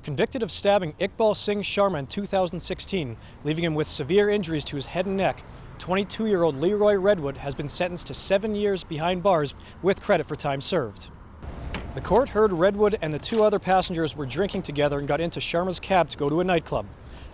Convicted of stabbing Iqbal Singh Sharma in 2016, leaving him with severe injuries to his head and neck, 22-year-old Leroy Redwood has been sentenced to 7 years behind bars with credit for time served. The court heard Redwood and the two other passengers were drinking together and got into Sharma's cab to go to a nightclub.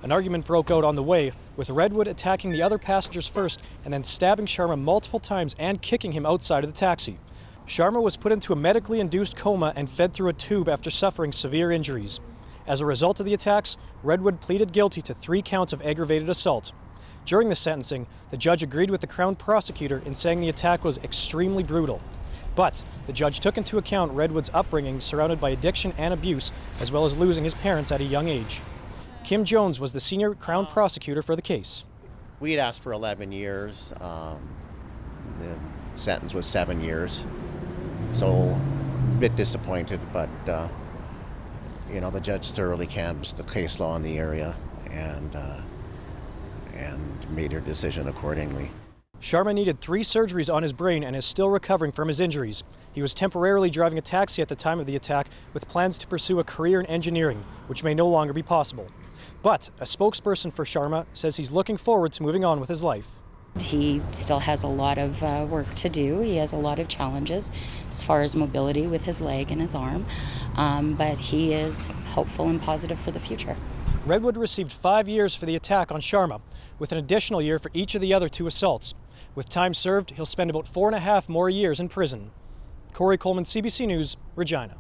An argument broke out on the way, with Redwood attacking the other passengers first and then stabbing Sharma multiple times and kicking him outside of the taxi. Sharma was put into a medically induced coma and fed through a tube after suffering severe injuries. As a result of the attacks, Redwood pleaded guilty to 3 counts of aggravated assault. During the sentencing, the judge agreed with the Crown prosecutor in saying the attack was extremely brutal. But the judge took into account Redwood's upbringing surrounded by addiction and abuse, as well as losing his parents at a young age. Kim Jones was the senior Crown prosecutor for the case. We had asked for 11 years. The sentence was 7 years. So a bit disappointed, but the judge thoroughly canvassed the case law in the area and made her decision accordingly. Sharma needed 3 surgeries on his brain and is still recovering from his injuries. He was temporarily driving a taxi at the time of the attack with plans to pursue a career in engineering, which may no longer be possible. But a spokesperson for Sharma says he's looking forward to moving on with his life. He still has a lot of work to do. He has a lot of challenges as far as mobility with his leg and his arm, but he is hopeful and positive for the future. Redwood received 5 years for the attack on Sharma, with an additional year for each of the other 2 assaults. With time served, he'll spend about 4.5 more years in prison. Corey Coleman, CBC News, Regina.